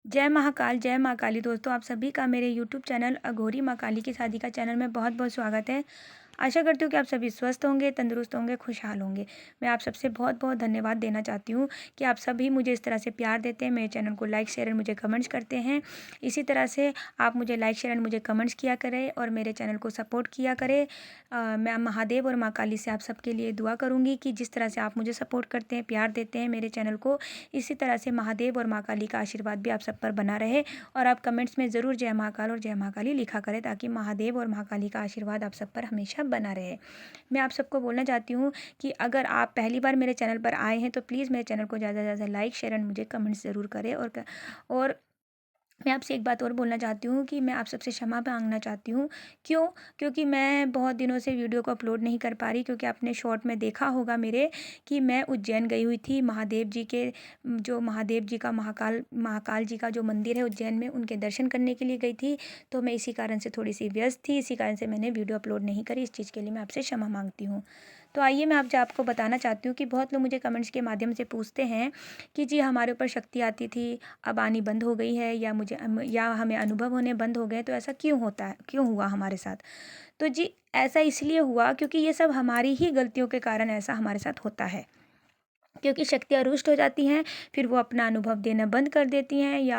जय महाकाल, जय माँ काली। दोस्तों, आप सभी का मेरे यूट्यूब चैनल अघोरी माँ काली की शादी का चैनल में बहुत-बहुत स्वागत है। आशा करती हूँ कि आप सभी स्वस्थ होंगे, तंदुरुस्त होंगे, खुशहाल होंगे। मैं आप सबसे बहुत-बहुत धन्यवाद देना चाहती हूँ कि आप सभी मुझे इस तरह से प्यार देते हैं, मेरे चैनल को लाइक, शेयर एंड मुझे कमेंट्स करते हैं। इसी तरह से आप मुझे लाइक, शेयर एंड मुझे कमेंट्स किया करें और मेरे चैनल को सपोर्ट किया करें। मैं महादेव और माँ काली से आप सबके लिए दुआ करूँगी कि जिस तरह से आप मुझे सपोर्ट करते हैं, प्यार देते हैं मेरे चैनल को, इसी तरह से महादेव और माँ काली का आशीर्वाद भी आप सब पर बना रहे। और आप कमेंट्स में ज़रूर जय महाकाल और जय महाकाली लिखा करें ताकि महादेव और महाकाली का आशीर्वाद आप सब पर हमेशा बना रहे। मैं आप सबको बोलना चाहती हूँ कि अगर आप पहली बार मेरे चैनल पर आए हैं तो प्लीज़ मेरे चैनल को ज़्यादा से ज़्यादा लाइक, शेयर एंड मुझे कमेंट्स ज़रूर करें। और मैं आपसे एक बात और बोलना चाहती हूँ कि मैं आप सबसे क्षमा माँगना चाहती हूँ। क्यों? क्योंकि मैं बहुत दिनों से वीडियो को अपलोड नहीं कर पा रही, क्योंकि आपने शॉर्ट में देखा होगा मेरे कि मैं उज्जैन गई हुई थी महादेव जी के, जो महादेव जी का महाकाल महाकाल जी का जो मंदिर है उज्जैन में, उनके दर्शन करने के लिए गई थी। तो मैं इसी कारण से थोड़ी-सी व्यस्त थी, इसी कारण से मैंने वीडियो अपलोड नहीं करी। इस चीज़ के लिए मैं आपसे क्षमा माँगती हूँ। तो आइए मैं आपको बताना चाहती हूँ कि बहुत लोग मुझे कमेंट्स के माध्यम से पूछते हैं कि जी हमारे ऊपर शक्ति आती थी, अब आनी बंद हो गई है, या हमें अनुभव होने बंद हो गए, तो ऐसा क्यों होता है, क्यों हुआ हमारे साथ? तो जी ऐसा इसलिए हुआ क्योंकि ये सब हमारी ही गलतियों के कारण ऐसा हमारे साथ होता है। क्योंकि शक्तियाँ रुष्ट हो जाती हैं, फिर वो अपना अनुभव देना बंद कर देती हैं या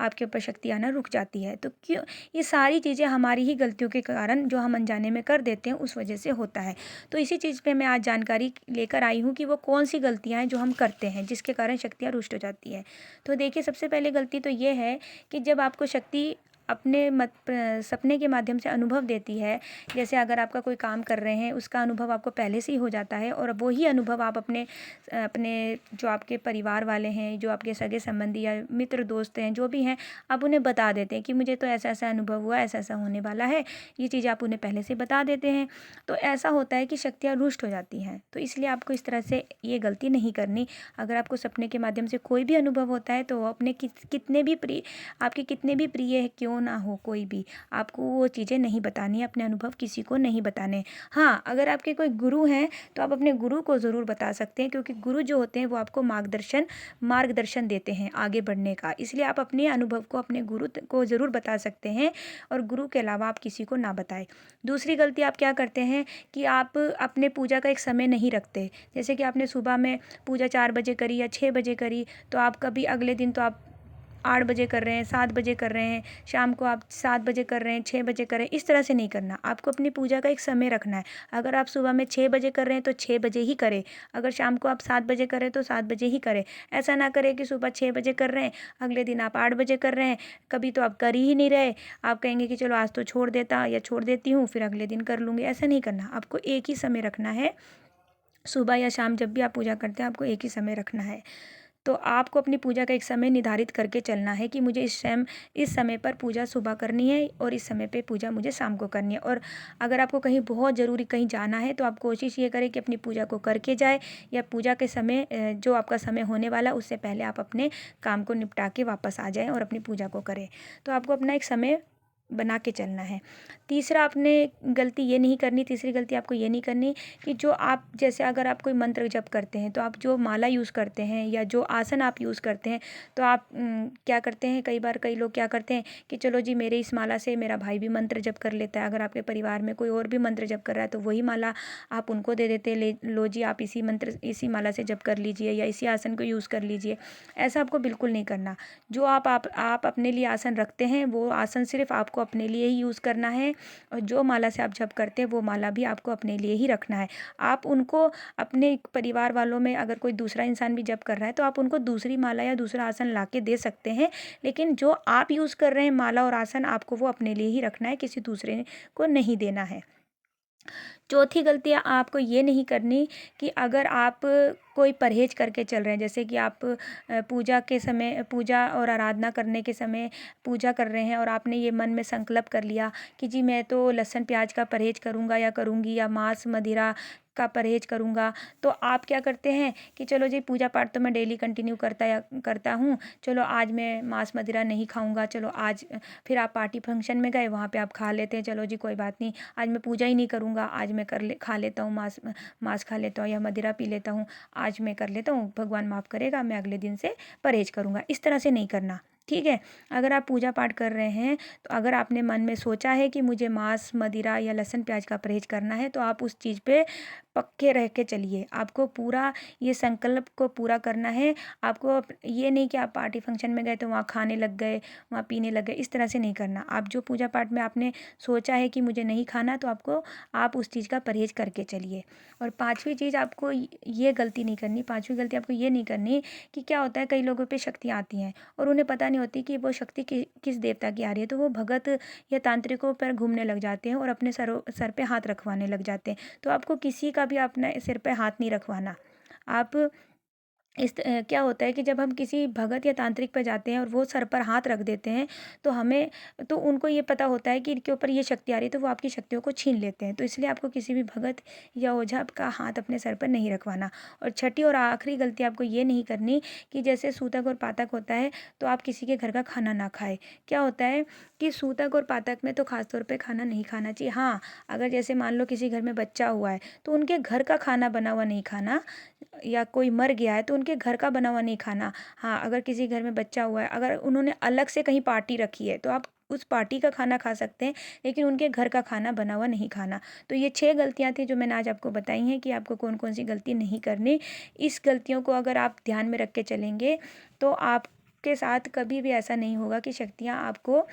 आपके ऊपर शक्ति आना रुक जाती है। तो क्यों, ये सारी चीज़ें हमारी ही गलतियों के कारण जो हम अनजाने में कर देते हैं उस वजह से होता है। तो इसी चीज़ पे मैं आज जानकारी लेकर आई हूँ कि वो कौन-सी गलतियाँ हैं जो हम करते हैं जिसके कारण शक्तियाँ रुष्ट हो जाती हैं। तो देखिए, सबसे पहले गलती तो ये है कि जब आपको शक्ति अपने सपने के माध्यम से अनुभव देती है, जैसे अगर आपका कोई काम कर रहे हैं उसका अनुभव आपको पहले से ही हो जाता है और वो ही अनुभव आप अपने अपने जो आपके परिवार वाले हैं, जो आपके सगे संबंधी या मित्र दोस्त हैं, जो भी हैं, आप उन्हें बता देते हैं कि मुझे तो ऐसा-ऐसा अनुभव हुआ, ऐसा-ऐसा होने वाला है। ये चीज़ आप उन्हें पहले से बता देते हैं। तो ऐसा होता है कि शक्तियाँ रुष्ट हो जाती हैं। तो इसलिए आपको इस तरह से ये गलती नहीं करनी। अगर आपको सपने के माध्यम से कोई भी अनुभव होता है तो वो अपने कितने भी प्रिय, आपके कितने भी प्रिय क्यों ना हो कोई भी, आपको वो चीज़ें नहीं बतानी है, अपने अनुभव किसी को नहीं बताने। हाँ, अगर आपके कोई गुरु हैं तो आप अपने गुरु को ज़रूर बता सकते हैं, क्योंकि गुरु जो होते हैं वो आपको मार्गदर्शन देते हैं आगे बढ़ने का। इसलिए आप अपने अनुभव को अपने को ज़रूर बता सकते हैं और गुरु के अलावा आप किसी को ना बताएं। दूसरी गलती आप क्या करते हैं कि आप अपने पूजा का एक समय नहीं रखते। जैसे कि आपने सुबह में पूजा 4 बजे करी या 6 बजे करी, तो आप कभी अगले दिन तो आप 8 बजे कर रहे हैं, 7 बजे कर रहे हैं, शाम को आप 7 बजे कर रहे हैं, 6 बजे कर रहे हैं, इस तरह से नहीं करना। आपको अपनी पूजा का एक समय रखना है। अगर आप सुबह में 6 बजे कर रहे हैं तो 6 बजे ही करें। अगर शाम को आप 7 बजे कर रहे हैं तो 7 बजे ही करें। ऐसा ना करें कि सुबह 6 बजे कर रहे हैं, अगले दिन आप 8 बजे कर रहे हैं, कभी तो आप कर ही नहीं रहे। आप कहेंगे कि चलो आज तो छोड़ देता या छोड़ देती हूँ, फिर अगले दिन कर लूँगी। ऐसा नहीं करना। आपको एक ही समय रखना है। सुबह या शाम जब भी आप पूजा करते हैं, आपको एक ही समय रखना है। तो आपको अपनी पूजा का एक समय निर्धारित करके चलना है कि मुझे इस समय पर पूजा सुबह करनी है और इस समय पे पूजा मुझे शाम को करनी है। और अगर आपको कहीं बहुत ज़रूरी कहीं जाना है तो आप कोशिश ये करें कि अपनी पूजा को करके जाए, या पूजा के समय जो आपका समय होने वाला है उससे पहले आप अपने काम को निपटा के वापस आ जाएँ और अपनी पूजा को करें। तो आपको अपना एक समय बना के चलना है। तीसरा आपने गलती ये नहीं करनी तीसरी गलती आपको ये नहीं करनी कि जो आप, जैसे अगर आप कोई मंत्र जप करते हैं तो आप जो माला यूज़ करते हैं या जो आसन आप यूज़ करते हैं, तो आप क्या करते हैं, कई बार कई लोग क्या करते हैं कि चलो जी मेरे इस माला से मेरा भाई भी मंत्र जप कर लेता है। अगर आपके परिवार में कोई और भी मंत्र जप कर रहा है तो वही माला आप उनको दे देते हैं, ले लो जी आप इसी माला से जप कर लीजिए या इसी आसन को यूज़ कर लीजिए। ऐसा आपको बिल्कुल नहीं करना। जो आप अपने लिए आसन रखते हैं वो आसन सिर्फ आपको अपने लिए ही यूज़ करना है, और जो माला से आप जप करते हैं वो माला भी आपको अपने लिए ही रखना है। आप उनको अपने परिवार वालों में अगर कोई दूसरा इंसान भी जप कर रहा है तो आप उनको दूसरी माला या दूसरा आसन ला के दे सकते हैं, लेकिन जो आप यूज़ कर रहे हैं माला और आसन, आपको वो अपने लिए ही रखना है, किसी दूसरे को नहीं देना है। चौथी गलती आपको ये नहीं करनी कि अगर आप कोई परहेज करके चल रहे हैं, जैसे कि आप पूजा के समय, पूजा और आराधना करने के समय पूजा कर रहे हैं और आपने ये मन में संकल्प कर लिया कि जी मैं तो लहसुन प्याज का परहेज करूँगा या करूँगी, या मांस मदिरा का परहेज करूँगा। तो आप क्या करते हैं कि चलो जी पूजा पाठ तो मैं डेली कंटिन्यू करता हूँ, चलो आज मैं मांस मदिरा नहीं खाऊँगा, चलो आज फिर आप पार्टी फंक्शन में गए, वहाँ पे आप खा लेते हैं, चलो जी कोई बात नहीं, आज मैं पूजा ही नहीं करूँगा, आज मैं खा लेता हूँ मांस खा लेता हूँ या मदिरा पी लेता हूँ, आज मैं कर लेता हूँ, भगवान माफ़ करेगा, मैं अगले दिन से परहेज करूँगा। इस तरह से नहीं करना। ठीक है। अगर आप पूजा पाठ कर रहे हैं, तो अगर आपने मन में सोचा है कि मुझे मांस, मदिरा या लहसुन प्याज का परहेज़ करना है, तो आप उस चीज़ पे पक्के रह के चलिए। आपको पूरा ये संकल्प को पूरा करना है। आपको ये नहीं कि आप पार्टी फंक्शन में गए तो वहाँ खाने लग गए, वहाँ पीने लग गए, इस तरह से नहीं करना। आप जो पूजा पाठ में आपने सोचा है कि मुझे नहीं खाना, तो आप उस चीज़ का परहेज़ करके चलिए। और 5वीं चीज़ आपको ये गलती नहीं करनी, 5वीं गलती आपको ये नहीं करनी कि क्या होता है, कई लोगों पे शक्तियाँ आती हैं और उन्हें पता नहीं होती कि वो शक्ति किस देवता की आ रही है, तो वो भगत या तांत्रिकों पर घूमने लग जाते हैं और अपने सर पे हाथ रखवाने लग जाते हैं। तो आपको किसी का भी अपने सिर पे हाथ नहीं रखवाना। आप क्या होता है कि जब हम किसी भगत या तांत्रिक पे जाते हैं और वो सर पर हाथ रख देते हैं, तो उनको ये पता होता है कि इनके ऊपर ये शक्ति आ रही है, तो वो आपकी शक्तियों को छीन लेते हैं। तो इसलिए आपको किसी भी भगत या ओझा का हाथ अपने सर पर नहीं रखवाना। और छठी और आखिरी गलती आपको ये नहीं करनी कि जैसे सूतक और पातक होता है, तो आप किसी के घर का खाना ना खाएँ। क्या होता है कि सूतक और पातक में तो ख़ास तौर पे खाना नहीं खाना चाहिए। हाँ, अगर जैसे मान लो किसी घर में बच्चा हुआ है, तो उनके घर का खाना बना हुआ नहीं खाना, या कोई मर गया है तो उनके घर का बना हुआ नहीं खाना। हाँ, अगर किसी घर में बच्चा हुआ है, अगर उन्होंने अलग से कहीं पार्टी रखी है, तो आप उस पार्टी का खाना खा सकते हैं, लेकिन उनके घर का खाना बना हुआ नहीं खाना। तो ये 6 गलतियाँ थी जो मैंने आज आपको बताई हैं कि आपको कौन-कौन सी गलती नहीं करनी। इस गलतियों को अगर आप ध्यान में रख के चलेंगे, तो आपके साथ कभी भी ऐसा नहीं होगा कि शक्तियाँ आपको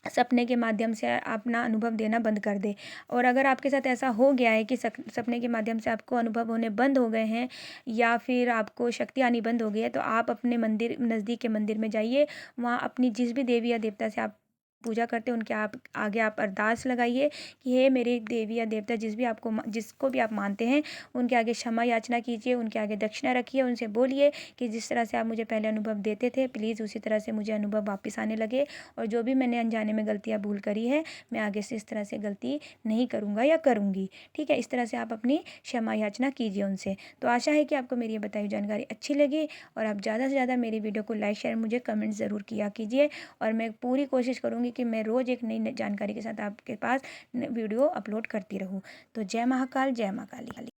सपने के माध्यम से अपना अनुभव देना बंद कर दे। और अगर आपके साथ ऐसा हो गया है कि सपने के माध्यम से आपको अनुभव होने बंद हो गए हैं, या फिर आपको शक्ति आनी बंद हो गई है, तो आप अपने मंदिर, नज़दीक के मंदिर में जाइए। वहाँ अपनी जिस भी देवी या देवता से आप पूजा करते हैं, उनके आप आगे आप अरदास लगाइए कि हे मेरे देवी या देवता, जिसको भी आप मानते हैं, उनके आगे क्षमा याचना कीजिए, उनके आगे दक्षिणा रखिए, उनसे बोलिए कि जिस तरह से आप मुझे पहले अनुभव देते थे, प्लीज़ उसी तरह से मुझे अनुभव वापस आने लगे। और जो भी मैंने अनजाने में गलतियाँ भूल करी है, मैं आगे से इस तरह से गलती नहीं करूँगा या करूँगी। ठीक है? इस तरह से आप अपनी क्षमा याचना कीजिए उनसे। तो आशा है कि आपको मेरी ये बताई हुई जानकारी अच्छी लगी, और आप ज़्यादा से ज़्यादा मेरी वीडियो को लाइक, शेयर, मुझे कमेंट ज़रूर किया कीजिए। और मैं पूरी कोशिश करूँगी कि मैं रोज़ एक नई जानकारी के साथ आपके पास वीडियो अपलोड करती रहूँ। तो जय महाकाल, जय माँ काली।